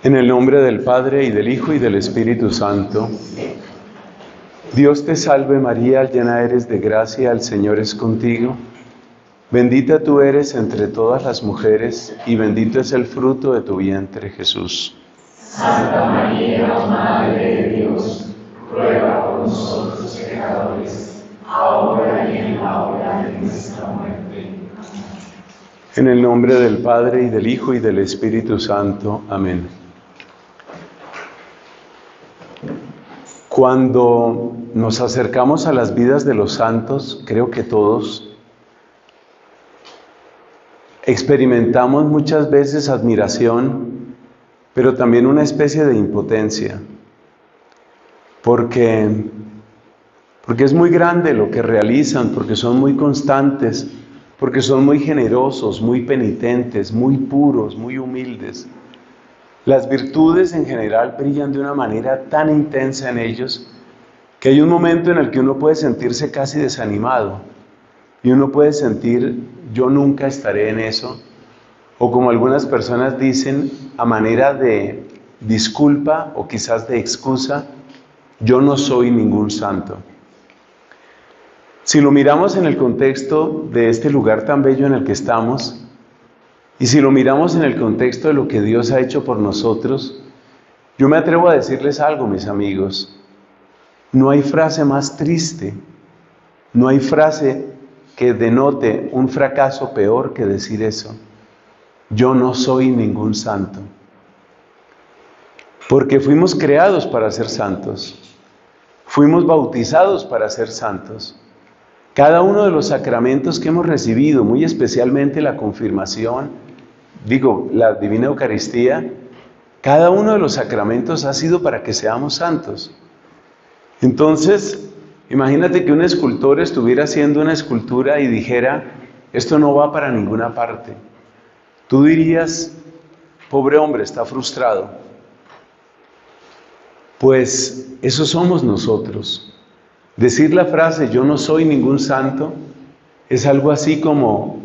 En el nombre del Padre, y del Hijo, y del Espíritu Santo. Dios te salve María, llena eres de gracia, el Señor es contigo. Bendita tú eres entre todas las mujeres, y bendito es el fruto de tu vientre, Jesús. Santa María, Madre de Dios, ruega por nosotros pecadores, ahora y en la hora de nuestra muerte. En el nombre del Padre, y del Hijo, y del Espíritu Santo. Amén. Cuando nos acercamos a las vidas de los santos, creo que todos experimentamos muchas veces admiración, pero también una especie de impotencia, porque es muy grande lo que realizan, porque son muy constantes, porque son muy generosos, muy penitentes, muy puros, muy humildes. Las virtudes en general brillan de una manera tan intensa en ellos que hay un momento en el que uno puede sentirse casi desanimado y uno puede sentir, yo nunca estaré en eso, o como algunas personas dicen, a manera de disculpa o quizás de excusa, yo no soy ningún santo. Si lo miramos en el contexto de este lugar tan bello en el que estamos, y si lo miramos en el contexto de lo que Dios ha hecho por nosotros, yo me atrevo a decirles algo, mis amigos. No hay frase más triste, no hay frase que denote un fracaso peor que decir eso. Yo no soy ningún santo. Porque fuimos creados para ser santos. Fuimos bautizados para ser santos. Cada uno de los sacramentos que hemos recibido, muy especialmente la confirmación, la Divina Eucaristía, cada uno de los sacramentos ha sido para que seamos santos. Entonces, imagínate que un escultor estuviera haciendo una escultura y dijera, esto no va para ninguna parte. Tú dirías, pobre hombre, está frustrado. Pues eso somos nosotros. Decir la frase, yo no soy ningún santo, es algo así como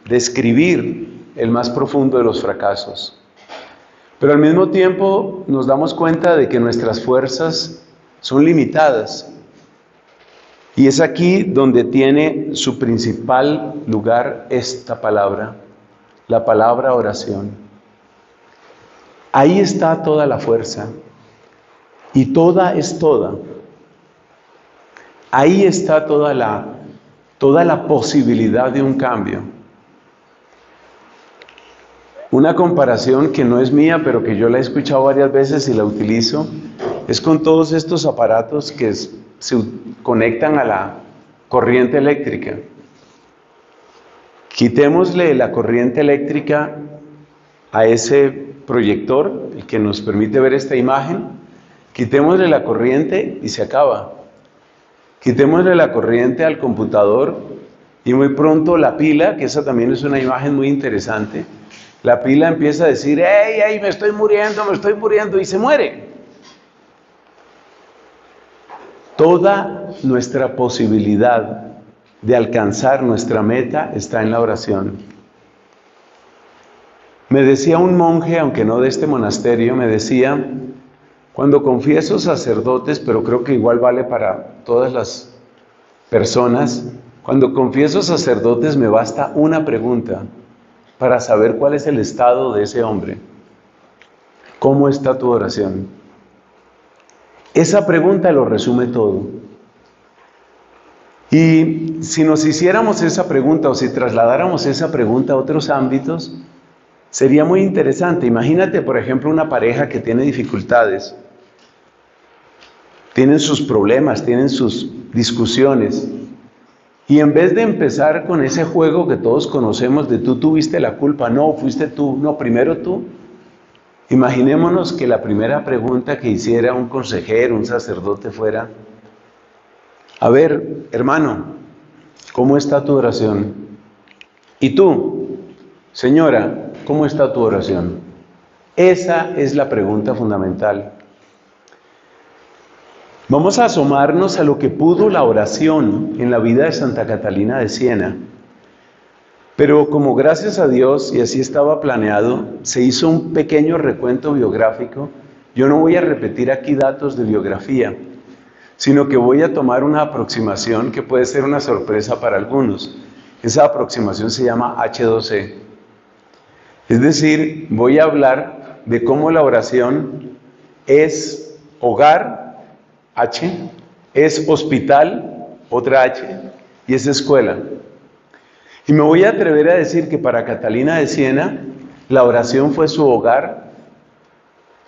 describir el más profundo de los fracasos. Pero al mismo tiempo nos damos cuenta de que nuestras fuerzas son limitadas. Y es aquí donde tiene su principal lugar esta palabra, la palabra oración. Ahí está toda la fuerza. Y toda es toda. Ahí está toda la posibilidad de un cambio. Una comparación que no es mía, pero que yo la he escuchado varias veces y la utilizo, es con todos estos aparatos que se conectan a la corriente eléctrica. Quitémosle la corriente eléctrica a ese proyector, el que nos permite ver esta imagen. Quitémosle la corriente y se acaba. Quitémosle la corriente al computador y muy pronto la pila, que esa también es una imagen muy interesante, la pila empieza a decir, ¡ey, me estoy muriendo! Y se muere. Toda nuestra posibilidad de alcanzar nuestra meta está en la oración. Me decía un monje, aunque no de este monasterio, me decía, cuando confieso sacerdotes, pero creo que igual vale para todas las personas, cuando confieso sacerdotes me basta una pregunta para saber cuál es el estado de ese hombre. ¿Cómo está tu oración? Esa pregunta lo resume todo. Y si nos hiciéramos esa pregunta o si trasladáramos esa pregunta a otros ámbitos, sería muy interesante. Imagínate, por ejemplo, una pareja que tiene dificultades, tienen sus problemas, tienen sus discusiones, y en vez de empezar con ese juego que todos conocemos de tú tuviste la culpa, no, fuiste tú, no, primero tú, imaginémonos que la primera pregunta que hiciera un consejero, un sacerdote fuera, a ver, hermano, ¿cómo está tu oración? Y tú, señora, ¿cómo está tu oración? Esa es la pregunta fundamental. Vamos a asomarnos a lo que pudo la oración en la vida de Santa Catalina de Siena. Pero como gracias a Dios, y así estaba planeado, se hizo un pequeño recuento biográfico. Yo no voy a repetir aquí datos de biografía, sino que voy a tomar una aproximación que puede ser una sorpresa para algunos. Esa aproximación se llama H2E. Es decir, voy a hablar de cómo la oración es hogar, H, es hospital, otra H, y es escuela. Y me voy a atrever a decir que para Catalina de Siena, la oración fue su hogar,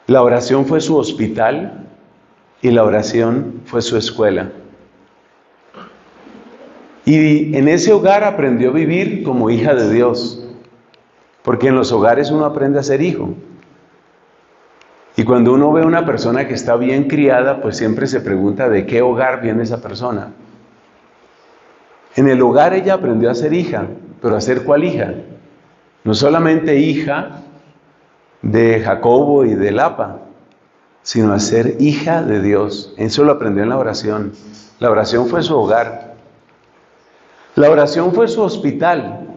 la oración fue su hospital y la oración fue su escuela. Y en ese hogar aprendió a vivir como hija de Dios, porque en los hogares uno aprende a ser hijo. Y cuando uno ve a una persona que está bien criada, pues siempre se pregunta de qué hogar viene esa persona. En el hogar ella aprendió a ser hija, pero ¿a ser cuál hija? No solamente hija de Jacobo y de Lapa, sino a ser hija de Dios. Eso lo aprendió en la oración. La oración fue su hogar. La oración fue su hospital.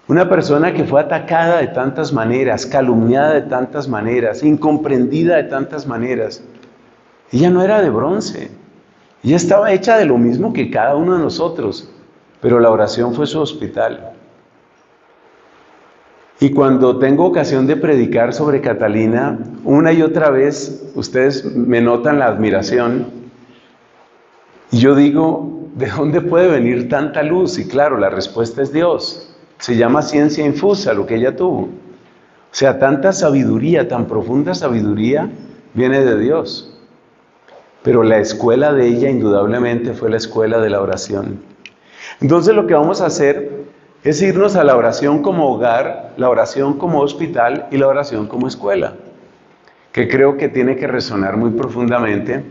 Una persona que fue atacada de tantas maneras, calumniada de tantas maneras, incomprendida de tantas maneras. Ella no era de bronce. Ella estaba hecha de lo mismo que cada uno de nosotros. Pero la oración fue su hospital. Y cuando tengo ocasión de predicar sobre Catalina, una y otra vez, ustedes me notan la admiración. Y yo digo, ¿de dónde puede venir tanta luz? Y claro, la respuesta es Dios. Se llama ciencia infusa lo que ella tuvo. O sea, tanta sabiduría, tan profunda sabiduría, viene de Dios. Pero la escuela de ella indudablemente fue la escuela de la oración. Entonces lo que vamos a hacer es irnos a la oración como hogar, la oración como hospital y la oración como escuela, que creo que tiene que resonar muy profundamente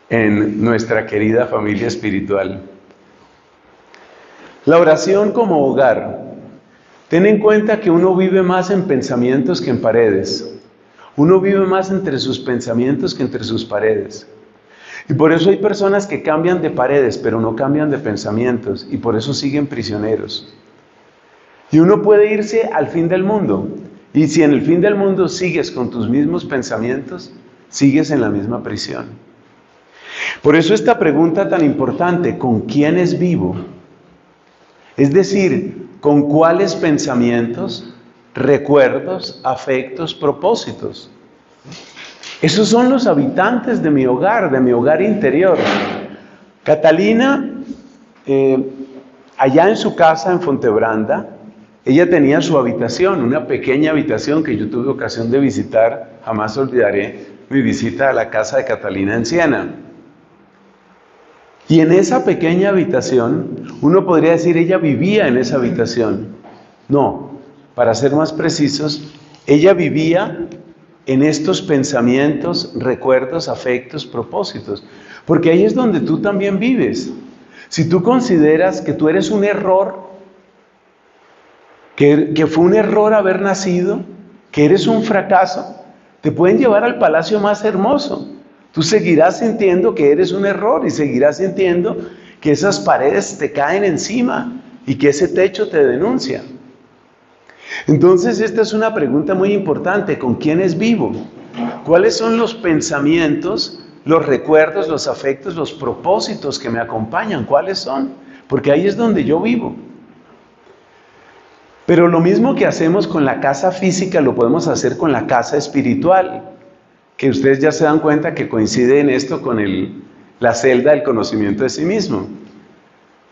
en nuestra querida familia espiritual. La oración como hogar. Ten en cuenta que uno vive más en pensamientos que en paredes. Uno vive más entre sus pensamientos que entre sus paredes. Y por eso hay personas que cambian de paredes, pero no cambian de pensamientos, y por eso siguen prisioneros. Y uno puede irse al fin del mundo, y si en el fin del mundo sigues con tus mismos pensamientos, sigues en la misma prisión. Por eso esta pregunta tan importante, ¿con quiénes vivo? Es decir, ¿con cuáles pensamientos, recuerdos, afectos, propósitos? Esos son los habitantes de mi hogar interior. Catalina, allá en su casa en Fontebranda, ella tenía su habitación, una pequeña habitación que yo tuve ocasión de visitar. Jamás olvidaré mi visita a la casa de Catalina en Siena. Y en esa pequeña habitación, uno podría decir, ella vivía en esa habitación. No, para ser más precisos, ella vivía en estos pensamientos, recuerdos, afectos, propósitos. Porque ahí es donde tú también vives. Si tú consideras que tú eres un error, que fue un error haber nacido, que eres un fracaso, te pueden llevar al palacio más hermoso. Tú seguirás sintiendo que eres un error y seguirás sintiendo que esas paredes te caen encima y que ese techo te denuncia. Entonces esta es una pregunta muy importante, ¿con quiénes vivo? ¿Cuáles son los pensamientos, los recuerdos, los afectos, los propósitos que me acompañan? ¿Cuáles son? Porque ahí es donde yo vivo. Pero lo mismo que hacemos con la casa física lo podemos hacer con la casa espiritual, que ustedes ya se dan cuenta que coincide en esto con la celda del conocimiento de sí mismo.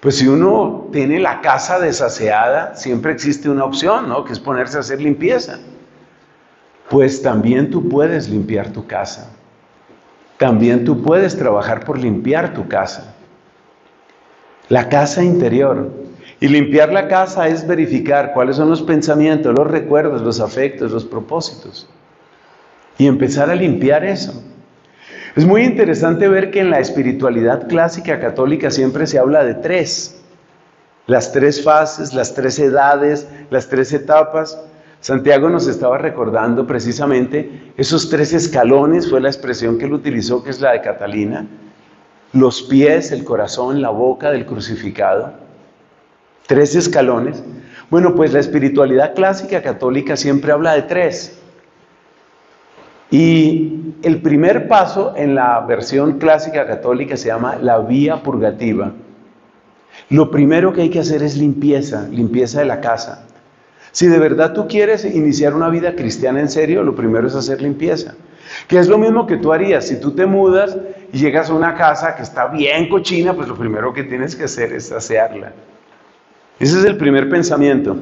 Pues si uno tiene la casa desaseada, siempre existe una opción, ¿no? Que es ponerse a hacer limpieza. Pues también tú puedes limpiar tu casa. También tú puedes trabajar por limpiar tu casa. La casa interior. Y limpiar la casa es verificar cuáles son los pensamientos, los recuerdos, los afectos, los propósitos. Y empezar a limpiar eso. Es muy interesante ver que en la espiritualidad clásica católica siempre se habla de tres. Las tres fases, las tres edades, las tres etapas. Santiago nos estaba recordando precisamente esos tres escalones, fue la expresión que él utilizó, que es la de Catalina. Los pies, el corazón, la boca del crucificado. Tres escalones. Bueno, pues la espiritualidad clásica católica siempre habla de 3. Y el primer paso en la versión clásica católica se llama la vía purgativa. Lo primero que hay que hacer es limpieza de la casa. Si de verdad tú quieres iniciar una vida cristiana en serio, lo primero es hacer limpieza. Que es lo mismo que tú harías. Si tú te mudas y llegas a una casa que está bien cochina, pues lo primero que tienes que hacer es asearla. Ese es el primer pensamiento.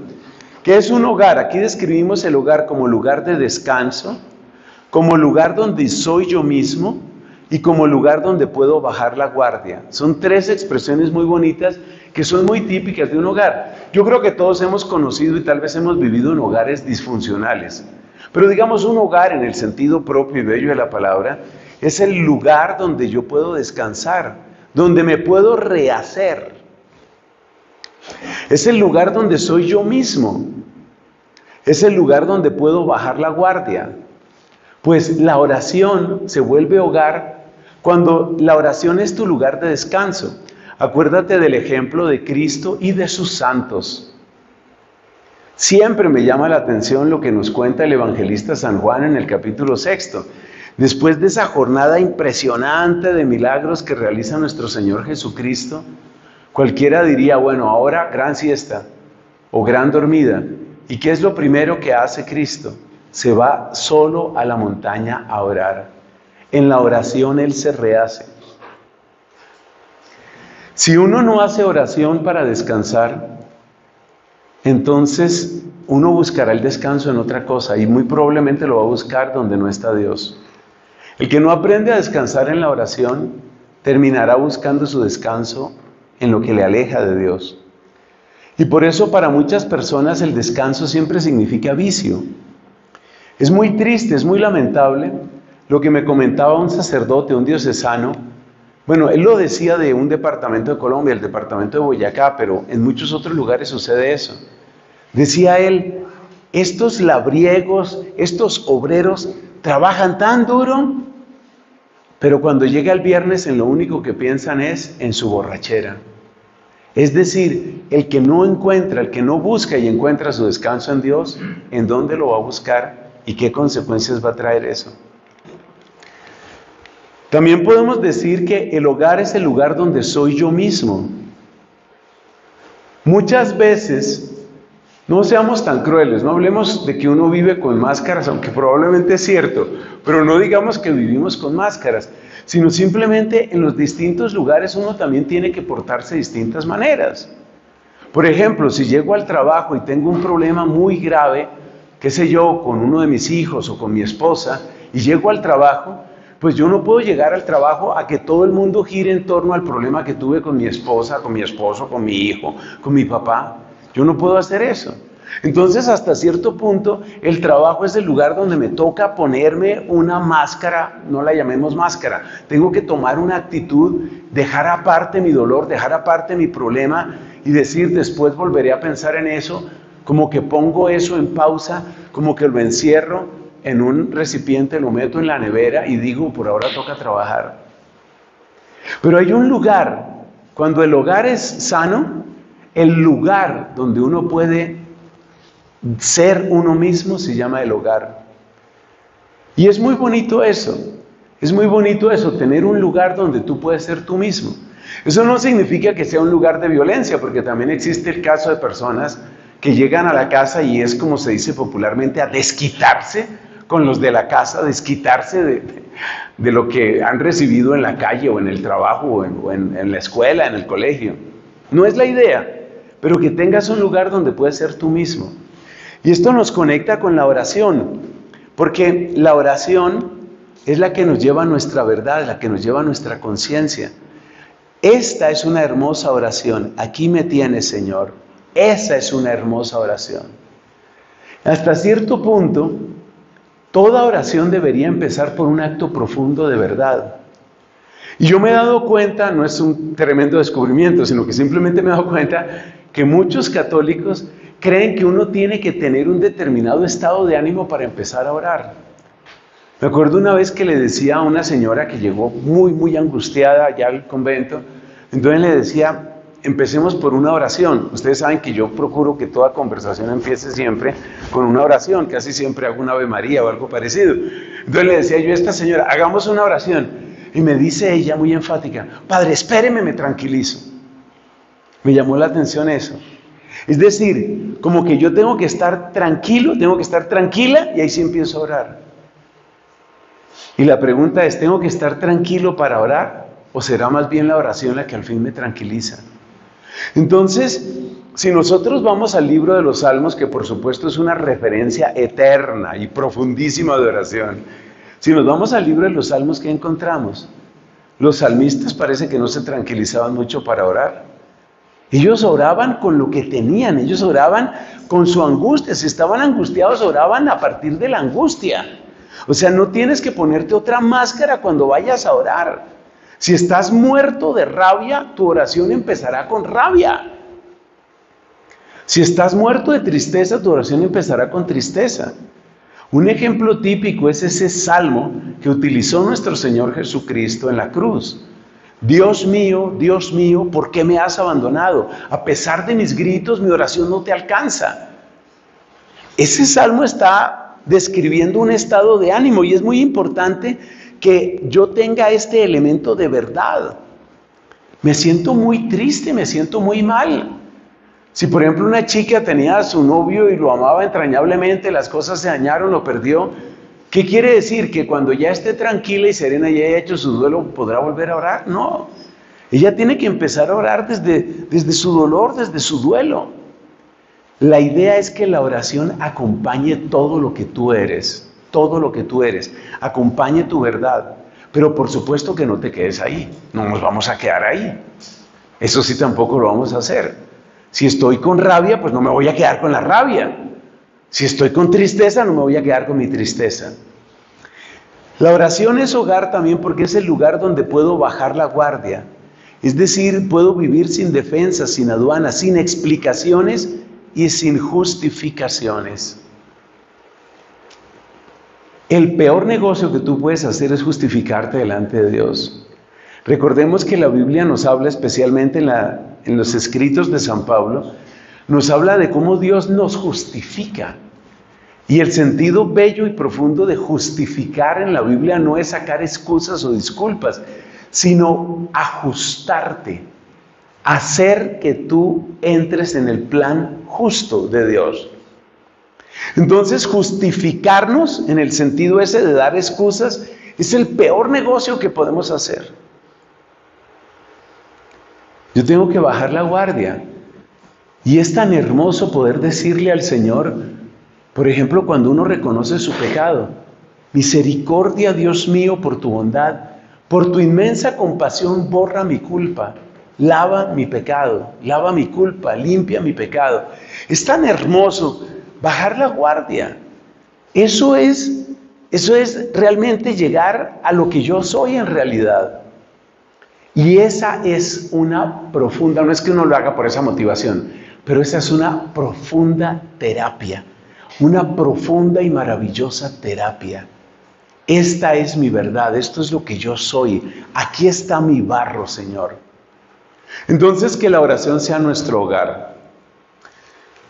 ¿Qué es un hogar? Aquí describimos el hogar como lugar de descanso, como lugar donde soy yo mismo y como lugar donde puedo bajar la guardia. Son 3 expresiones muy bonitas que son muy típicas de un hogar. Yo creo que todos hemos conocido y tal vez hemos vivido en hogares disfuncionales. Pero digamos un hogar en el sentido propio y bello de la palabra es el lugar donde yo puedo descansar, donde me puedo rehacer. Es el lugar donde soy yo mismo. Es el lugar donde puedo bajar la guardia. Pues la oración se vuelve hogar cuando la oración es tu lugar de descanso. Acuérdate del ejemplo de Cristo y de sus santos. Siempre me llama la atención lo que nos cuenta el evangelista San Juan en el capítulo 6. Después de esa jornada impresionante de milagros que realiza nuestro Señor Jesucristo, cualquiera diría, bueno, ahora gran siesta o gran dormida. ¿Y qué es lo primero que hace Cristo? Se va solo a la montaña a orar. En la oración Él se rehace. Si uno no hace oración para descansar, entonces uno buscará el descanso en otra cosa y muy probablemente lo va a buscar donde no está Dios. El que no aprende a descansar en la oración, terminará buscando su descanso en lo que le aleja de Dios. Y por eso para muchas personas el descanso siempre significa vicio. Es muy triste, es muy lamentable lo que me comentaba un sacerdote, un diocesano. Bueno, él lo decía de un departamento de Colombia, el departamento de Boyacá, pero en muchos otros lugares sucede eso. Decía él, estos labriegos, estos obreros trabajan tan duro, pero cuando llega el viernes en lo único que piensan es en su borrachera. Es decir, el que no encuentra, el que no busca y encuentra su descanso en Dios, ¿en dónde lo va a buscar y qué consecuencias va a traer eso? También podemos decir que el hogar es el lugar donde soy yo mismo. Muchas veces, no seamos tan crueles, no hablemos de que uno vive con máscaras, aunque probablemente es cierto, pero no digamos que vivimos con máscaras, sino simplemente en los distintos lugares uno también tiene que portarse de distintas maneras. Por ejemplo, si llego al trabajo y tengo un problema muy grave, qué sé yo, con uno de mis hijos o con mi esposa, y llego al trabajo, pues yo no puedo llegar al trabajo a que todo el mundo gire en torno al problema que tuve con mi esposa, con mi esposo, con mi hijo, con mi papá. Yo no puedo hacer eso. Entonces, hasta cierto punto, el trabajo es el lugar donde me toca ponerme una máscara, no la llamemos máscara. Tengo que tomar una actitud, dejar aparte mi dolor, dejar aparte mi problema y decir, después volveré a pensar en eso, como que pongo eso en pausa, como que lo encierro en un recipiente, lo meto en la nevera y digo, por ahora toca trabajar. Pero hay un lugar, cuando el hogar es sano, el lugar donde uno puede ser uno mismo se llama el hogar. Y es muy bonito eso, tener un lugar donde tú puedes ser tú mismo. Eso no significa que sea un lugar de violencia, porque también existe el caso de personas que llegan a la casa y es como se dice popularmente, a desquitarse con los de la casa, desquitarse de lo que han recibido en la calle o en el trabajo o en la escuela, en el colegio. No es la idea, pero que tengas un lugar donde puedes ser tú mismo. Y esto nos conecta con la oración, porque la oración es la que nos lleva a nuestra verdad, la que nos lleva a nuestra conciencia. Esta es una hermosa oración. Aquí me tienes, Señor. Esa es una hermosa oración. Hasta cierto punto, toda oración debería empezar por un acto profundo de verdad. Y yo me he dado cuenta, no es un tremendo descubrimiento, sino que simplemente me he dado cuenta que muchos católicos creen que uno tiene que tener un determinado estado de ánimo para empezar a orar. Me acuerdo una vez que le decía a una señora que llegó muy angustiada allá al convento, entonces le decía, empecemos por una oración. Ustedes saben que yo procuro que toda conversación empiece siempre con una oración. Casi siempre hago una Ave María o algo parecido. Entonces le decía yo a esta señora, hagamos una oración. Y me dice ella muy enfática, Padre, espéreme, me tranquilizo. Me llamó la atención eso. Es decir, como que yo tengo que estar tranquilo, tengo que estar tranquila y ahí sí empiezo a orar. Y la pregunta es, ¿tengo que estar tranquilo para orar? ¿O será más bien la oración la que al fin me tranquiliza? Entonces, si nosotros vamos al libro de los Salmos, que por supuesto es una referencia eterna y profundísima de oración, si nos vamos al libro de los Salmos, ¿qué encontramos? Los salmistas parece que no se tranquilizaban mucho para orar. Ellos oraban con lo que tenían, ellos oraban con su angustia. Si estaban angustiados, oraban a partir de la angustia. O sea, no tienes que ponerte otra máscara cuando vayas a orar. Si estás muerto de rabia, tu oración empezará con rabia. Si estás muerto de tristeza, tu oración empezará con tristeza. Un ejemplo típico es ese salmo que utilizó nuestro Señor Jesucristo en la cruz. Dios mío, ¿por qué me has abandonado? A pesar de mis gritos, mi oración no te alcanza. Ese salmo está describiendo un estado de ánimo y es muy importante que yo tenga este elemento de verdad. Me siento muy triste, me siento muy mal. Si por ejemplo una chica tenía a su novio y lo amaba entrañablemente, las cosas se dañaron, lo perdió, ¿qué quiere decir? ¿Que cuando ya esté tranquila y serena y haya hecho su duelo, podrá volver a orar? No. Ella tiene que empezar a orar desde su dolor, desde su duelo. La idea es que la oración acompañe todo lo que tú eres, acompañe tu verdad. Pero por supuesto que no te quedes ahí, no nos vamos a quedar ahí. Eso sí tampoco lo vamos a hacer. Si estoy con rabia, pues no me voy a quedar con la rabia. Si estoy con tristeza, no me voy a quedar con mi tristeza. La oración es hogar también porque es el lugar donde puedo bajar la guardia. Es decir, puedo vivir sin defensa, sin aduanas, sin explicaciones y sin justificaciones. El peor negocio que tú puedes hacer es justificarte delante de Dios. Recordemos que la Biblia nos habla, especialmente en los escritos de San Pablo, nos habla de cómo Dios nos justifica. Y el sentido bello y profundo de justificar en la Biblia no es sacar excusas o disculpas, sino ajustarte, hacer que tú entres en el plan justo de Dios. Entonces, justificarnos en el sentido ese de dar excusas es el peor negocio que podemos hacer. Yo tengo que bajar la guardia. Y es tan hermoso poder decirle al Señor, por ejemplo, cuando uno reconoce su pecado, misericordia, Dios mío, por tu bondad, por tu inmensa compasión, borra mi culpa, lava mi pecado, lava mi culpa, limpia mi pecado. Es tan hermoso bajar la guardia. Eso es realmente llegar a lo que yo soy en realidad. Y esa es una profunda, no es que uno lo haga por esa motivación, pero esa es una profunda terapia, una profunda y maravillosa terapia. Esta es mi verdad, esto es lo que yo soy, aquí está mi barro, Señor. Entonces, que la oración sea nuestro hogar.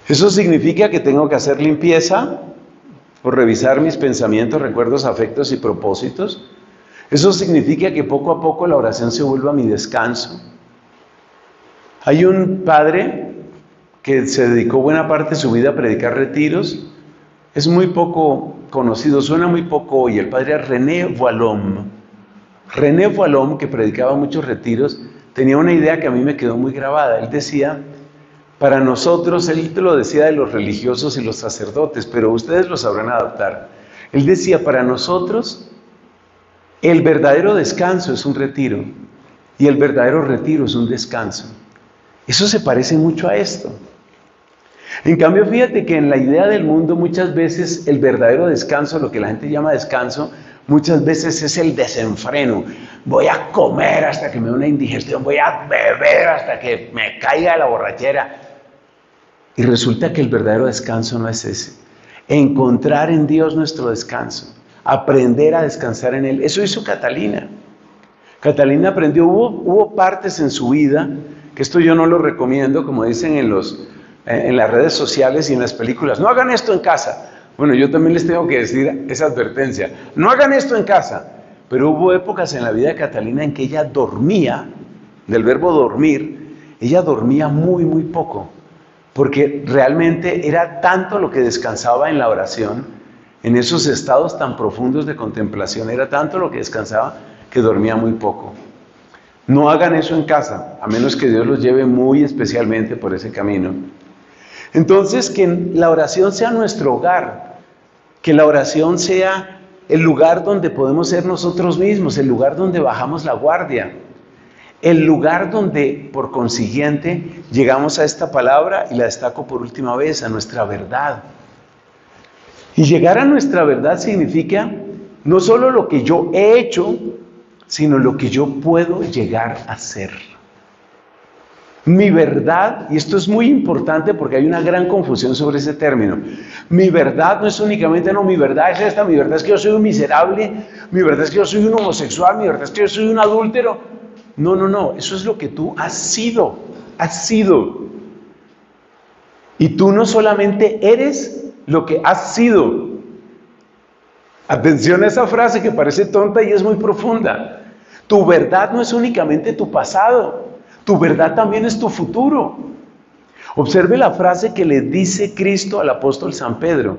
Eso significa que tengo que hacer limpieza, por revisar mis pensamientos, recuerdos, afectos y propósitos. Eso significa que poco a poco la oración se vuelva mi descanso. Hay un padre que se dedicó buena parte de su vida a predicar retiros. Es muy poco conocido, suena muy poco hoy. El padre René Voilom. René Voilom, que predicaba muchos retiros, tenía una idea que a mí me quedó muy grabada. Él decía, para nosotros, él te lo decía de los religiosos y los sacerdotes, pero ustedes lo sabrán adaptar. Él decía, para nosotros, el verdadero descanso es un retiro y el verdadero retiro es un descanso. Eso se parece mucho a esto. En cambio, fíjate que en la idea del mundo muchas veces el verdadero descanso, lo que la gente llama descanso, muchas veces es el desenfreno. Voy a comer hasta que me dé una indigestión, voy a beber hasta que me caiga la borrachera. Y resulta que el verdadero descanso no es ese. Encontrar en Dios nuestro descanso. Aprender a descansar en Él. Eso hizo Catalina. Catalina aprendió, hubo partes en su vida que esto yo no lo recomiendo, como dicen en las redes sociales y en las películas, no hagan esto en casa. Bueno, yo también les tengo que decir esa advertencia, no hagan esto en casa. Pero hubo épocas en la vida de Catalina en que ella dormía, del verbo dormir, ella dormía muy, muy poco, porque realmente era tanto lo que descansaba en la oración, en esos estados tan profundos de contemplación, era tanto lo que descansaba que dormía muy poco. No hagan eso en casa, a menos que Dios los lleve muy especialmente por ese camino. Entonces, que la oración sea nuestro hogar, que la oración sea el lugar donde podemos ser nosotros mismos, el lugar donde bajamos la guardia, el lugar donde, por consiguiente, llegamos a esta palabra, y la destaco por última vez, a nuestra verdad. Y llegar a nuestra verdad significa no solo lo que yo he hecho, sino lo que yo puedo llegar a ser. Mi verdad, y esto es muy importante porque hay una gran confusión sobre ese término, mi verdad no es únicamente, no, mi verdad es esta, mi verdad es que yo soy un miserable, mi verdad es que yo soy un homosexual, mi verdad es que yo soy un adúltero. No, eso es lo que tú has sido. Y tú no solamente eres lo que has sido. Atención a esa frase que parece tonta y es muy profunda. Tu verdad no es únicamente tu pasado, tu verdad también es tu futuro. Observe la frase que le dice Cristo al apóstol San Pedro.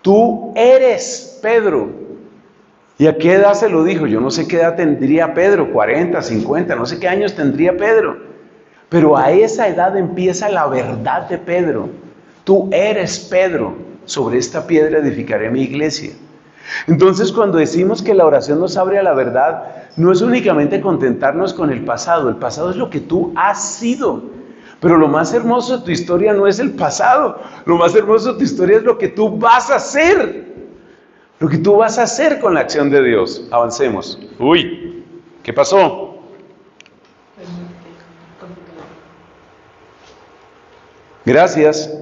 Tú eres Pedro. ¿Y a qué edad se lo dijo? Yo no sé qué edad tendría Pedro, 40, 50, no sé qué años tendría Pedro. Pero a esa edad empieza la verdad de Pedro. Tú eres Pedro, sobre esta piedra edificaré mi iglesia. Entonces, cuando decimos que la oración nos abre a la verdad, no es únicamente contentarnos con el pasado es lo que tú has sido. Pero lo más hermoso de tu historia no es el pasado, lo más hermoso de tu historia es lo que tú vas a hacer. Lo que tú vas a hacer con la acción de Dios. Avancemos. Uy, ¿qué pasó? Gracias.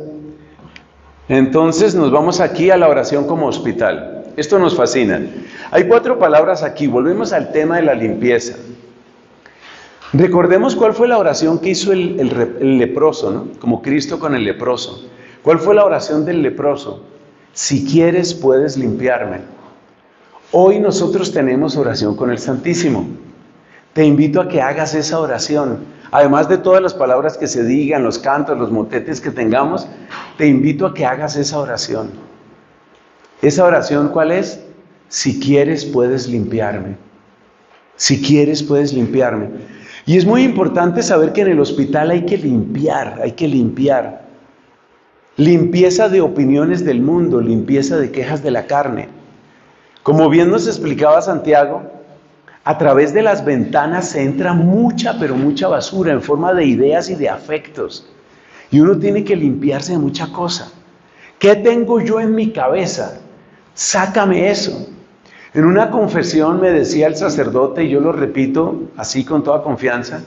Entonces nos vamos aquí a la oración como hospital. Esto nos fascina. Hay 4 palabras aquí. Volvemos al tema de la limpieza. Recordemos cuál fue la oración que hizo el leproso, ¿no? Como Cristo con el leproso. ¿Cuál fue la oración del leproso? Si quieres, puedes limpiarme. Hoy nosotros tenemos oración con el Santísimo. Te invito a que hagas esa oración. Además de todas las palabras que se digan, los cantos, los motetes que tengamos, te invito a que hagas esa oración. ¿Esa oración cuál es? Si quieres, puedes limpiarme. Si quieres, puedes limpiarme. Y es muy importante saber que en el hospital hay que limpiar. Limpieza de opiniones del mundo, limpieza de quejas de la carne. Como bien nos explicaba Santiago, a través de las ventanas se entra mucha, pero mucha basura en forma de ideas y de afectos. Y uno tiene que limpiarse de mucha cosa. ¿Qué tengo yo en mi cabeza? Sácame eso. En una confesión me decía el sacerdote, y yo lo repito así con toda confianza,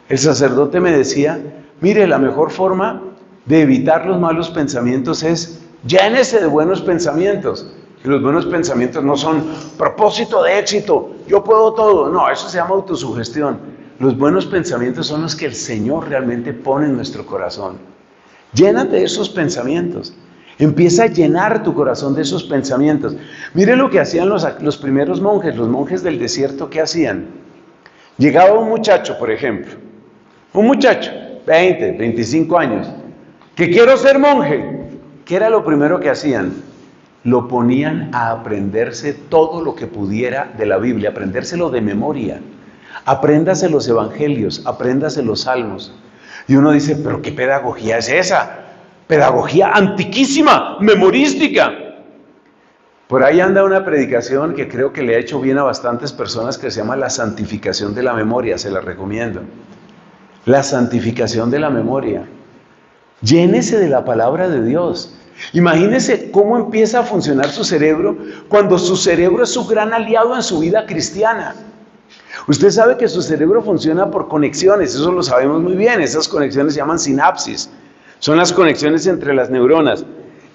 el sacerdote me decía, mire, la mejor forma de evitar los malos pensamientos es llénese de buenos pensamientos. Y los buenos pensamientos no son propósito de éxito, yo puedo todo. No, eso se llama autosugestión. Los buenos pensamientos son los que el Señor realmente pone en nuestro corazón. Llénate de esos pensamientos. Empieza a llenar tu corazón de esos pensamientos. Mire lo que hacían los primeros monjes, los monjes del desierto. ¿Qué hacían? Llegaba un muchacho, por ejemplo, un muchacho, 20, 25 años, que quiero ser monje. ¿Qué era lo primero que hacían? Lo ponían a aprenderse todo lo que pudiera de la Biblia, aprendérselo de memoria. Apréndase los evangelios, apréndase los salmos. Y uno dice, ¿pero qué pedagogía es esa? Pedagogía antiquísima, memorística. Por ahí anda una predicación que creo que le ha hecho bien a bastantes personas que se llama la santificación de la memoria, se la recomiendo. La santificación de la memoria. Llénese de la palabra de Dios. Imagínese cómo empieza a funcionar su cerebro cuando su cerebro es su gran aliado en su vida cristiana. Usted sabe que su cerebro funciona por conexiones, eso lo sabemos muy bien. Esas conexiones se llaman sinapsis. Son las conexiones entre las neuronas.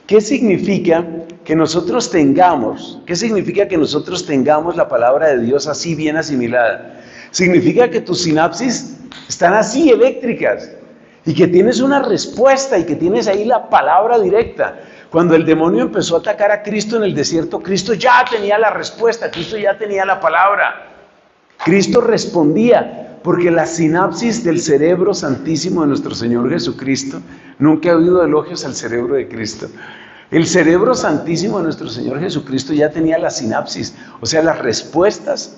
¿Qué significa que nosotros tengamos? ¿Qué significa que nosotros tengamos la palabra de Dios así bien asimilada? Significa que tus sinapsis están así eléctricas, y que tienes una respuesta y que tienes ahí la palabra directa. Cuando el demonio empezó a atacar a Cristo en el desierto, Cristo ya tenía la respuesta, Cristo ya tenía la palabra. Cristo respondía, porque la sinapsis del cerebro santísimo de nuestro Señor Jesucristo, nunca ha habido elogios al cerebro de Cristo. El cerebro santísimo de nuestro Señor Jesucristo ya tenía la sinapsis, o sea, las respuestas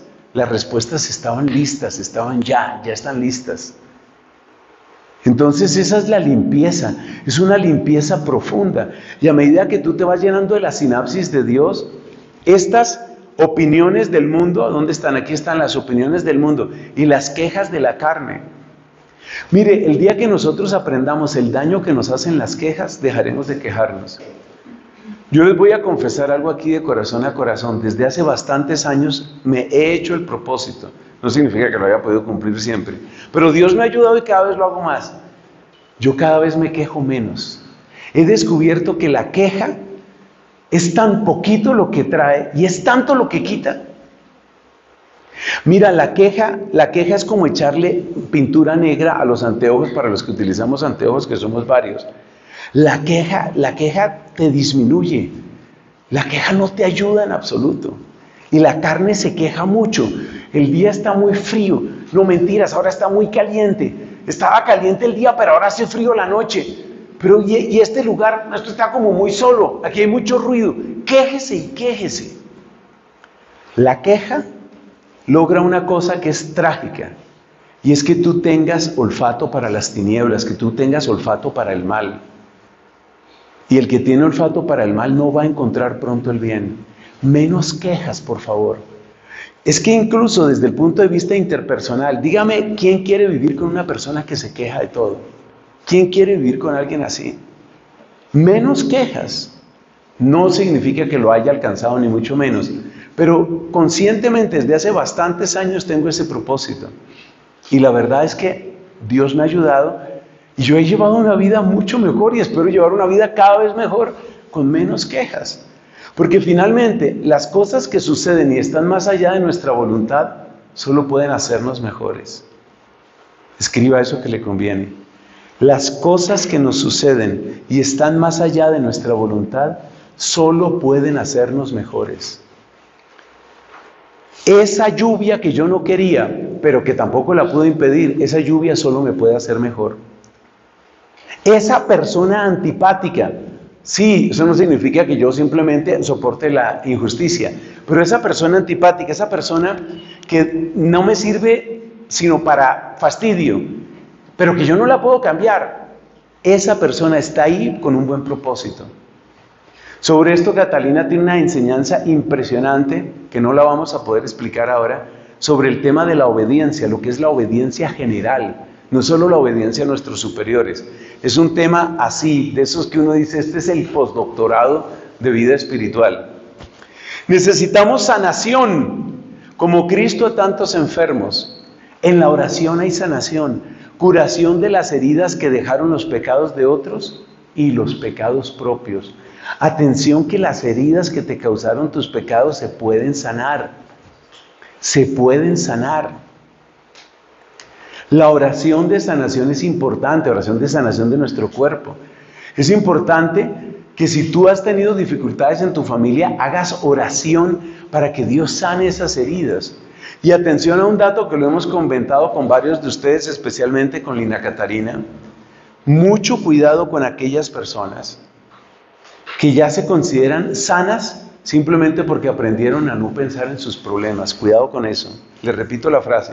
estaban listas, ya están listas. Entonces esa es la limpieza, es una limpieza profunda. Y a medida que tú te vas llenando de la sinapsis de Dios, estas opiniones del mundo, ¿dónde están? Aquí están las opiniones del mundo y las quejas de la carne. Mire, el día que nosotros aprendamos el daño que nos hacen las quejas, dejaremos de quejarnos. Yo les voy a confesar algo aquí de corazón a corazón. Desde hace bastantes años me he hecho el propósito. No significa que lo haya podido cumplir siempre, pero Dios me ha ayudado y cada vez lo hago más. Yo cada vez me quejo menos. He descubierto que la queja es tan poquito lo que trae y es tanto lo que quita. Mira, la queja es como echarle pintura negra a los anteojos, para los que utilizamos anteojos, que somos varios. La queja te disminuye. La queja no te ayuda en absoluto. Y la carne se queja mucho. El día está muy frío. No, mentiras, ahora está muy caliente. Estaba caliente el día, pero ahora hace frío la noche. Pero y este lugar, esto está como muy solo. Aquí hay mucho ruido. Quéjese y quéjese. La queja logra una cosa que es trágica. Y es que tú tengas olfato para las tinieblas, que tú tengas olfato para el mal. Y el que tiene olfato para el mal no va a encontrar pronto el bien. Menos quejas, por favor. Es que incluso desde el punto de vista interpersonal, dígame, ¿quién quiere vivir con una persona que se queja de todo? ¿Quién quiere vivir con alguien así? Menos quejas. No significa que lo haya alcanzado, ni mucho menos. Pero conscientemente, desde hace bastantes años tengo ese propósito. Y la verdad es que Dios me ha ayudado y yo he llevado una vida mucho mejor y espero llevar una vida cada vez mejor, con menos quejas. Porque finalmente las cosas que suceden y están más allá de nuestra voluntad solo pueden hacernos mejores. Escriba eso que le conviene. Las cosas que nos suceden y están más allá de nuestra voluntad solo pueden hacernos mejores. Esa lluvia que yo no quería, pero que tampoco la pude impedir, esa lluvia solo me puede hacer mejor. Esa persona antipática, sí, eso no significa que yo simplemente soporte la injusticia, pero esa persona antipática, esa persona que no me sirve sino para fastidio, pero que yo no la puedo cambiar, esa persona está ahí con un buen propósito. Sobre esto Catalina tiene una enseñanza impresionante, que no la vamos a poder explicar ahora, sobre el tema de la obediencia, lo que es la obediencia general, no solo la obediencia a nuestros superiores. Es un tema así, de esos que uno dice, este es el postdoctorado de vida espiritual. Necesitamos sanación, como Cristo a tantos enfermos. En la oración hay sanación, curación de las heridas que dejaron los pecados de otros y los pecados propios. Atención, que las heridas que te causaron tus pecados se pueden sanar. Se pueden sanar. La oración de sanación es importante, oración de sanación de nuestro cuerpo. Es importante que si tú has tenido dificultades en tu familia, hagas oración para que Dios sane esas heridas. Y atención a un dato que lo hemos comentado con varios de ustedes, especialmente con Lina Catarina. Mucho cuidado con aquellas personas que ya se consideran sanas simplemente porque aprendieron a no pensar en sus problemas. Cuidado con eso. Les repito la frase.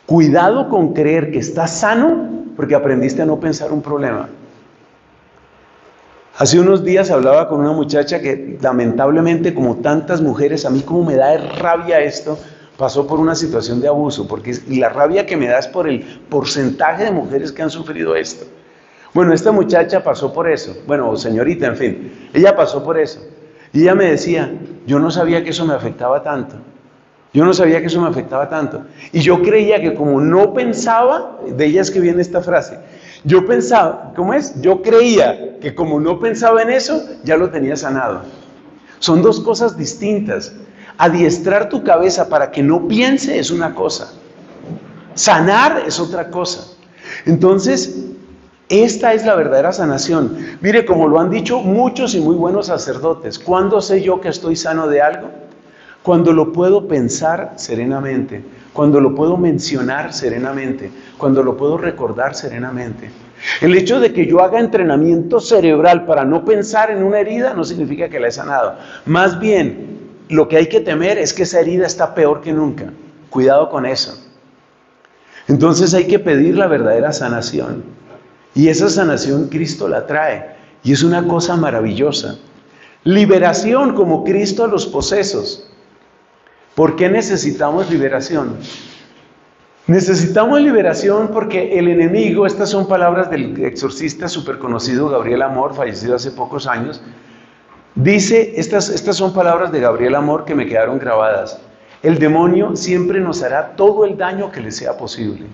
Cuidado con creer que estás sano porque aprendiste a no pensar un problema. Hace unos días hablaba con una muchacha que lamentablemente, como tantas mujeres, a mí como me da rabia esto, pasó por una situación de abuso, porque la rabia que me da es por el porcentaje de mujeres que han sufrido esto. Bueno, esta muchacha pasó por eso, bueno, señorita, en fin, ella pasó por eso. Y ella me decía, yo no sabía que eso me afectaba tanto. Yo no sabía que eso me afectaba tanto. Y yo creía que como no pensaba, de ella es que viene esta frase, yo pensaba, ¿cómo es? Yo creía que como no pensaba en eso, ya lo tenía sanado. Son dos cosas distintas. Adiestrar tu cabeza para que no piense es una cosa. Sanar es otra cosa. Entonces, esta es la verdadera sanación. Mire, como lo han dicho muchos y muy buenos sacerdotes, ¿cuándo sé yo que estoy sano de algo? Cuando lo puedo pensar serenamente, cuando lo puedo mencionar serenamente, cuando lo puedo recordar serenamente. El hecho de que yo haga entrenamiento cerebral para no pensar en una herida no significa que la he sanado. Más bien, lo que hay que temer es que esa herida está peor que nunca. Cuidado con eso. Entonces hay que pedir la verdadera sanación. Y esa sanación Cristo la trae. Y es una cosa maravillosa. Liberación como Cristo a los posesos. ¿Por qué necesitamos liberación? Necesitamos liberación porque el enemigo, estas son palabras del exorcista súper conocido Gabriel Amor, fallecido hace pocos años, dice, estas son palabras de Gabriel Amor que me quedaron grabadas: el demonio siempre nos hará todo el daño que le sea posible.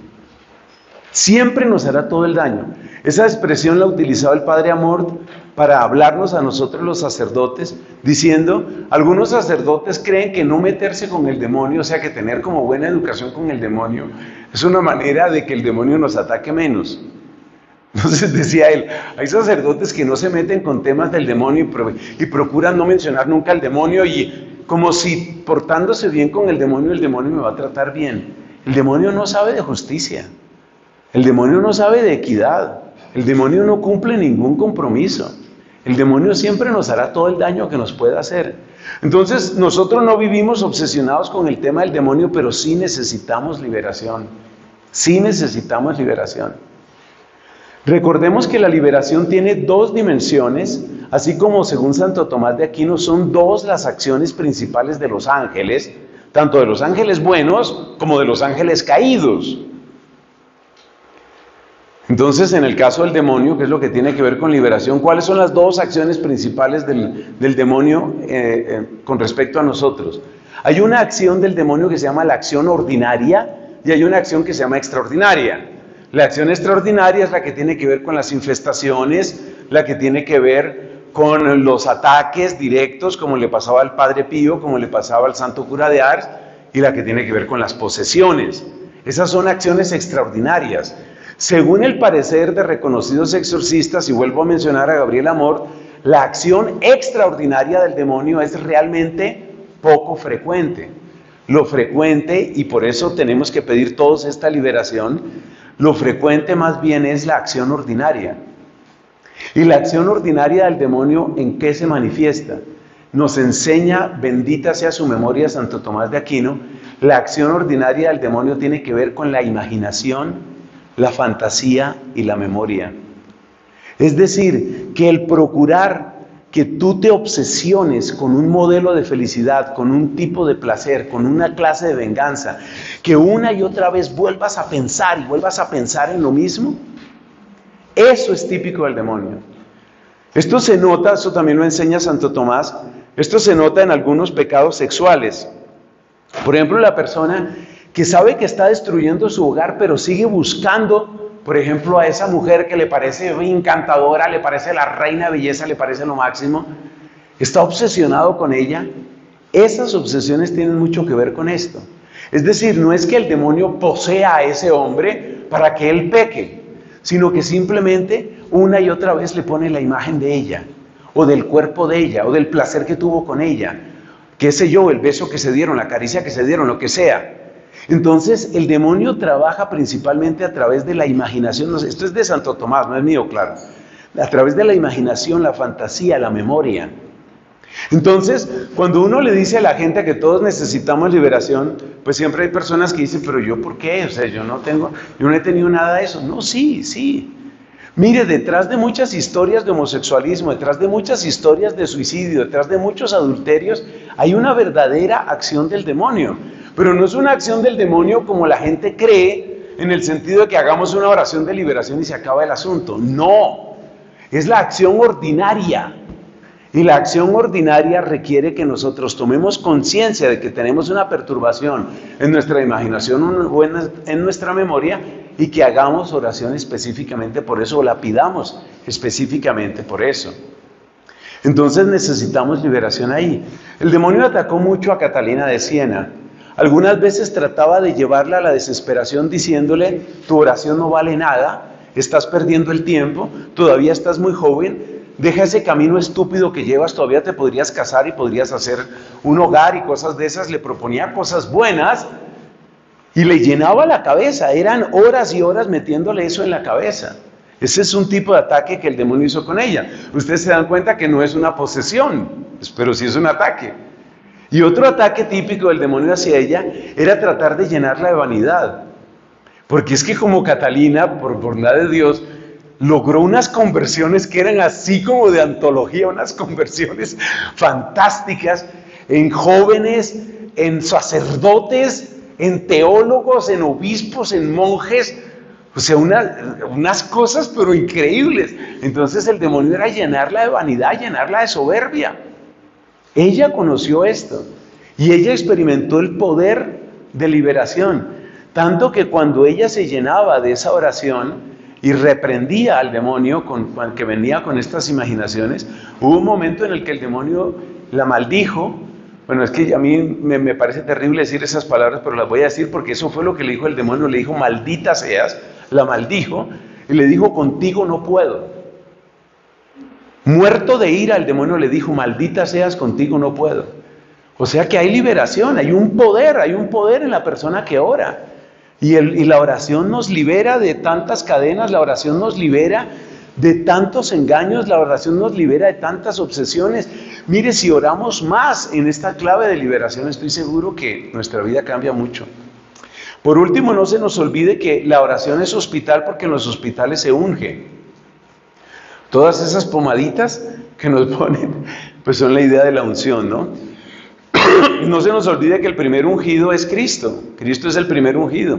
Siempre nos hará todo el daño. Esa expresión la utilizaba el Padre Amor para hablarnos a nosotros los sacerdotes, diciendo, algunos sacerdotes creen que no meterse con el demonio, o sea que tener como buena educación con el demonio, es una manera de que el demonio nos ataque menos. Entonces decía él, hay sacerdotes que no se meten con temas del demonio y procuran no mencionar nunca al demonio, y como si portándose bien con el demonio me va a tratar bien. El demonio no sabe de justicia. El demonio no sabe de equidad, el demonio no cumple ningún compromiso, el demonio siempre nos hará todo el daño que nos pueda hacer. Entonces nosotros no vivimos obsesionados con el tema del demonio, pero sí necesitamos liberación, sí necesitamos liberación. Recordemos que la liberación tiene dos dimensiones, así como según Santo Tomás de Aquino son dos las acciones principales de los ángeles, tanto de los ángeles buenos como de los ángeles caídos. Entonces, en el caso del demonio, que es lo que tiene que ver con liberación, ¿cuáles son las dos acciones principales del demonio con respecto a nosotros? Hay una acción del demonio que se llama la acción ordinaria y hay una acción que se llama extraordinaria. La acción extraordinaria es la que tiene que ver con las infestaciones, la que tiene que ver con los ataques directos, como le pasaba al Padre Pío, como le pasaba al Santo Cura de Ars, y la que tiene que ver con las posesiones. Esas son acciones extraordinarias. Según el parecer de reconocidos exorcistas, y vuelvo a mencionar a Gabriel Amor, la acción extraordinaria del demonio es realmente poco frecuente. Lo frecuente, y por eso tenemos que pedir todos esta liberación, lo frecuente más bien es la acción ordinaria. Y la acción ordinaria del demonio, ¿en qué se manifiesta? Nos enseña, bendita sea su memoria, Santo Tomás de Aquino, la acción ordinaria del demonio tiene que ver con la imaginación, la fantasía y la memoria. Es decir, que el procurar que tú te obsesiones con un modelo de felicidad, con un tipo de placer, con una clase de venganza, que una y otra vez vuelvas a pensar y vuelvas a pensar en lo mismo, eso es típico del demonio. Esto se nota, eso también lo enseña Santo Tomás, esto se nota en algunos pecados sexuales. Por ejemplo, la persona que sabe que está destruyendo su hogar, pero sigue buscando, por ejemplo, a esa mujer que le parece encantadora, le parece la reina de belleza, le parece lo máximo, está obsesionado con ella. Esas obsesiones tienen mucho que ver con esto. Es decir, no es que el demonio posea a ese hombre para que él peque, sino que simplemente una y otra vez le pone la imagen de ella, o del cuerpo de ella, o del placer que tuvo con ella, qué sé yo, el beso que se dieron, la caricia que se dieron, lo que sea. Entonces el demonio trabaja principalmente a través de la imaginación. Esto es de Santo Tomás, no es mío, claro. A través de la imaginación, la fantasía, la memoria. Entonces, cuando uno le dice a la gente que todos necesitamos liberación, pues siempre hay personas que dicen, pero yo ¿por qué? O sea, yo no he tenido nada de eso. No, sí. Mire, detrás de muchas historias de homosexualismo, detrás de muchas historias de suicidio, detrás de muchos adulterios, hay una verdadera acción del demonio. Pero no es una acción del demonio como la gente cree, en el sentido de que hagamos una oración de liberación y se acaba el asunto. No, es la acción ordinaria. Y la acción ordinaria requiere que nosotros tomemos conciencia de que tenemos una perturbación en nuestra imaginación o en nuestra memoria y que hagamos oración específicamente por eso, o la pidamos específicamente por eso. Entonces necesitamos liberación ahí. El demonio atacó mucho a Catalina de Siena. Algunas veces trataba de llevarla a la desesperación diciéndole, tu oración no vale nada, estás perdiendo el tiempo, todavía estás muy joven, deja ese camino estúpido que llevas, todavía te podrías casar y podrías hacer un hogar y cosas de esas. Le proponía cosas buenas y le llenaba la cabeza, eran horas y horas metiéndole eso en la cabeza. Ese es un tipo de ataque que el demonio hizo con ella. Ustedes se dan cuenta que no es una posesión, pero sí es un ataque. Y otro ataque típico del demonio hacia ella era tratar de llenarla de vanidad. Porque es que como Catalina, por bondad de Dios, logró unas conversiones que eran así como de antología, unas conversiones fantásticas en jóvenes, en sacerdotes, en teólogos, en obispos, en monjes. O sea, unas cosas pero increíbles. Entonces el demonio era llenarla de vanidad, llenarla de soberbia. Ella conoció esto y ella experimentó el poder de liberación. Tanto que cuando ella se llenaba de esa oración y reprendía al demonio que venía con estas imaginaciones, hubo un momento en el que el demonio la maldijo. Bueno, es que a mí me parece terrible decir esas palabras, pero las voy a decir porque eso fue lo que le dijo el demonio. Le dijo, maldita seas, la maldijo y le dijo, contigo no puedo. Muerto de ira, el demonio le dijo, maldita seas, contigo no puedo. O sea que hay liberación, hay un poder en la persona que ora. Y la oración nos libera de tantas cadenas, la oración nos libera de tantos engaños, la oración nos libera de tantas obsesiones. Mire, si oramos más en esta clave de liberación, estoy seguro que nuestra vida cambia mucho. Por último, no se nos olvide que la oración es hospital porque en los hospitales se unge. Todas esas pomaditas que nos ponen, pues son la idea de la unción, ¿no? No se nos olvide que el primer ungido es Cristo. Cristo es el primer ungido.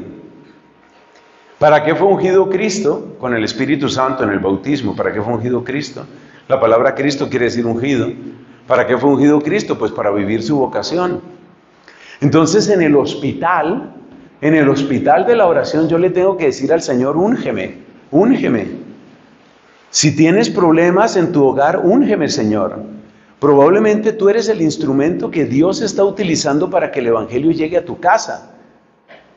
¿Para qué fue ungido Cristo? Con el Espíritu Santo en el bautismo. ¿Para qué fue ungido Cristo? La palabra Cristo quiere decir ungido. ¿Para qué fue ungido Cristo? Pues para vivir su vocación. Entonces en el hospital de la oración yo le tengo que decir al Señor, úngeme, úngeme. Si tienes problemas en tu hogar, úngeme, Señor. Probablemente tú eres el instrumento que Dios está utilizando para que el Evangelio llegue a tu casa,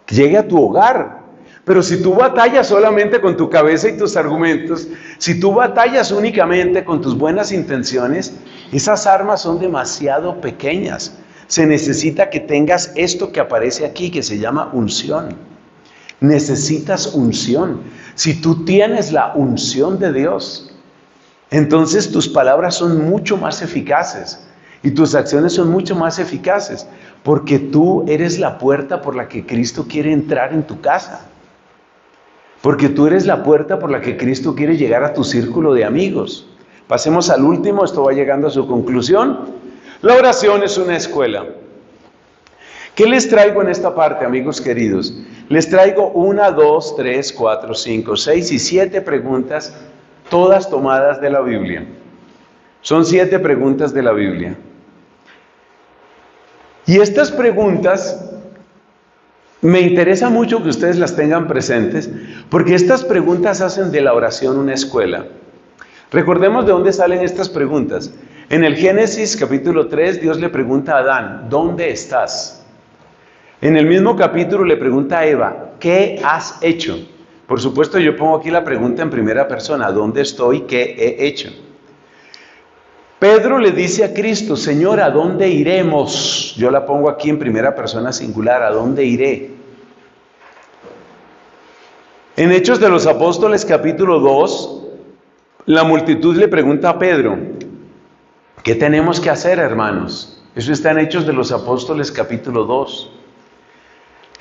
llegue a tu hogar. Pero si tú batallas solamente con tu cabeza y tus argumentos, si tú batallas únicamente con tus buenas intenciones, esas armas son demasiado pequeñas. Se necesita que tengas esto que aparece aquí, que se llama unción. Necesitas unción. Si tú tienes la unción de Dios, entonces tus palabras son mucho más eficaces y tus acciones son mucho más eficaces, porque tú eres la puerta por la que Cristo quiere entrar en tu casa. Porque tú eres la puerta por la que Cristo quiere llegar a tu círculo de amigos. Pasemos al último, esto va llegando a su conclusión. La oración es una escuela. ¿Qué les traigo en esta parte, amigos queridos? Les traigo 1, 2, 3, 4, 5, 6 y 7 preguntas, todas tomadas de la Biblia. Son 7 preguntas de la Biblia. Y estas preguntas, me interesa mucho que ustedes las tengan presentes, porque estas preguntas hacen de la oración una escuela. Recordemos de dónde salen estas preguntas. En el Génesis capítulo 3, Dios le pregunta a Adán, ¿dónde estás? En el mismo capítulo le pregunta a Eva, ¿qué has hecho? Por supuesto, yo pongo aquí la pregunta en primera persona, ¿dónde estoy? ¿Qué he hecho? Pedro le dice a Cristo, Señor, ¿a dónde iremos? Yo la pongo aquí en primera persona singular, ¿a dónde iré? En Hechos de los Apóstoles capítulo 2, la multitud le pregunta a Pedro, ¿qué tenemos que hacer, hermanos? Eso está en Hechos de los Apóstoles capítulo 2.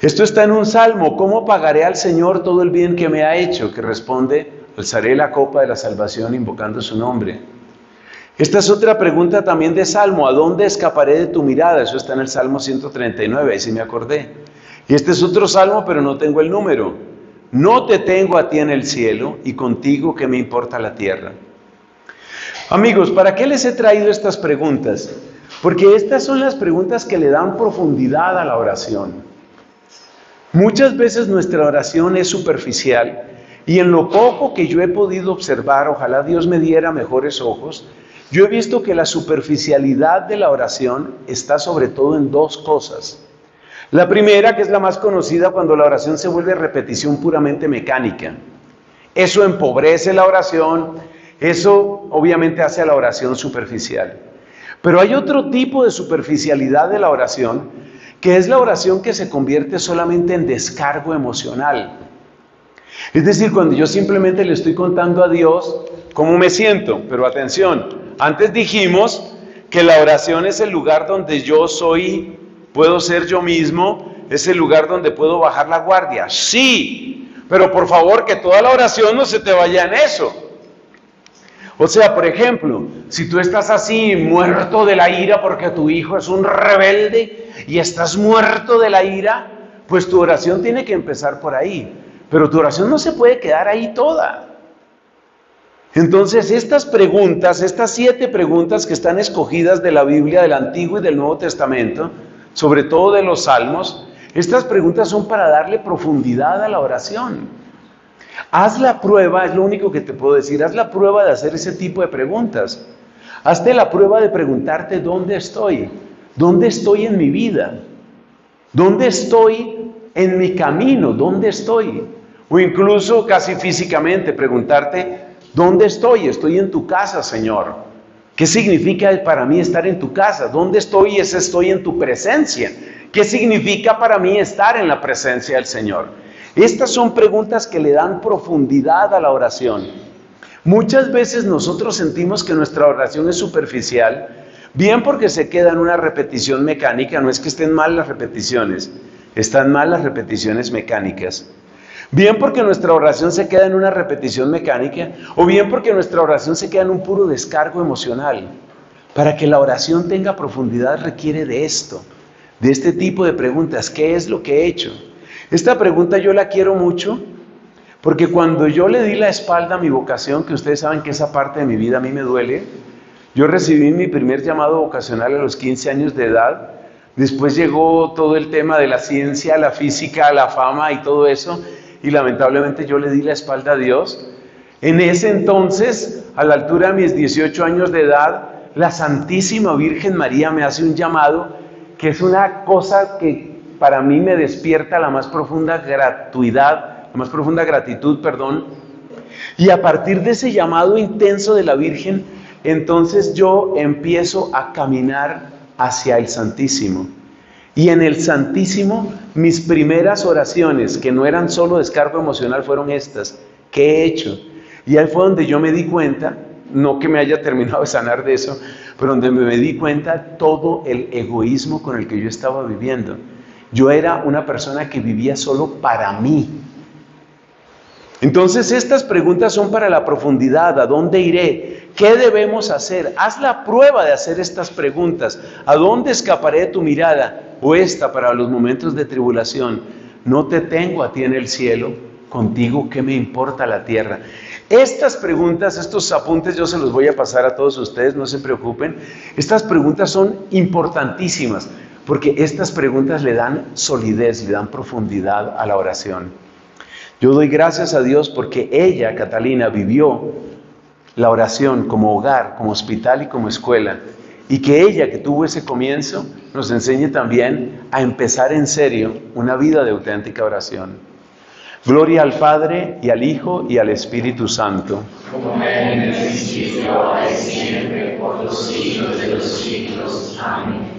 Esto está en un salmo, ¿cómo pagaré al Señor todo el bien que me ha hecho? Que responde, alzaré la copa de la salvación invocando su nombre. Esta es otra pregunta también de salmo, ¿a dónde escaparé de tu mirada? Eso está en el Salmo 139, ahí sí me acordé. Y este es otro salmo, pero no tengo el número. No te tengo a ti en el cielo, y contigo que me importa la tierra. Amigos, ¿para qué les he traído estas preguntas? Porque estas son las preguntas que le dan profundidad a la oración. Muchas veces nuestra oración es superficial, y en lo poco que yo he podido observar, ojalá Dios me diera mejores ojos, yo he visto que la superficialidad de la oración está sobre todo en 2 cosas. La primera, que es la más conocida, cuando la oración se vuelve repetición puramente mecánica. Eso empobrece la oración, eso obviamente hace a la oración superficial. Pero hay otro tipo de superficialidad de la oración, que es la oración que se convierte solamente en descargo emocional. Es decir, cuando yo simplemente le estoy contando a Dios cómo me siento. Pero atención, antes dijimos que la oración es el lugar donde yo soy, puedo ser yo mismo, es el lugar donde puedo bajar la guardia. Sí, pero por favor que toda la oración no se te vaya en eso. O sea, por ejemplo, si tú estás así muerto de la ira porque tu hijo es un rebelde y estás muerto de la ira, pues tu oración tiene que empezar por ahí. Pero tu oración no se puede quedar ahí toda. Entonces, estas preguntas, estas 7 preguntas que están escogidas de la Biblia, del Antiguo y del Nuevo Testamento, sobre todo de los Salmos, estas preguntas son para darle profundidad a la oración. Haz la prueba, es lo único que te puedo decir, haz la prueba de hacer ese tipo de preguntas. Hazte la prueba de preguntarte dónde estoy en mi vida, dónde estoy en mi camino, dónde estoy. O incluso casi físicamente preguntarte, ¿dónde estoy? Estoy en tu casa, Señor. ¿Qué significa para mí estar en tu casa? ¿Dónde estoy? Estoy en tu presencia. ¿Qué significa para mí estar en la presencia del Señor? Estas son preguntas que le dan profundidad a la oración. Muchas veces nosotros sentimos que nuestra oración es superficial, bien porque se queda en una repetición mecánica. No es que estén mal las repeticiones, están mal las repeticiones mecánicas. Bien porque nuestra oración se queda en una repetición mecánica, o bien porque nuestra oración se queda en un puro descargo emocional. Para que la oración tenga profundidad requiere de esto, de este tipo de preguntas. ¿Qué es lo que he hecho? Esta pregunta yo la quiero mucho, porque cuando yo le di la espalda a mi vocación, que ustedes saben que esa parte de mi vida a mí me duele, yo recibí mi primer llamado vocacional a los 15 años de edad. Después llegó todo el tema de la ciencia, la física, la fama y todo eso, y lamentablemente yo le di la espalda a Dios. En ese entonces, a la altura de mis 18 años de edad, la Santísima Virgen María me hace un llamado que es una cosa que para mí me despierta la más profunda gratitud, y a partir de ese llamado intenso de la Virgen, entonces yo empiezo a caminar hacia el Santísimo. Y en el Santísimo, mis primeras oraciones, que no eran solo descargo emocional, fueron estas: ¿qué he hecho? Y ahí fue donde yo me di cuenta, no que me haya terminado de sanar de eso, pero donde me di cuenta todo el egoísmo con el que yo estaba viviendo. Yo era una persona que vivía solo para mí. Entonces estas preguntas son para la profundidad. ¿A dónde iré? ¿Qué debemos hacer? Haz la prueba de hacer estas preguntas. ¿A dónde escaparé de tu mirada? O esta para los momentos de tribulación: no te tengo a ti en el cielo, contigo ¿qué me importa la tierra? Estas preguntas, estos apuntes yo se los voy a pasar a todos ustedes, no se preocupen. Estas preguntas son importantísimas, porque estas preguntas le dan solidez, le dan profundidad a la oración. Yo doy gracias a Dios porque ella, Catalina, vivió la oración como hogar, como hospital y como escuela. Y que ella, que tuvo ese comienzo, nos enseñe también a empezar en serio una vida de auténtica oración. Gloria al Padre, y al Hijo, y al Espíritu Santo. Como en el principio, ahora y siempre, por los siglos de los siglos. Amén.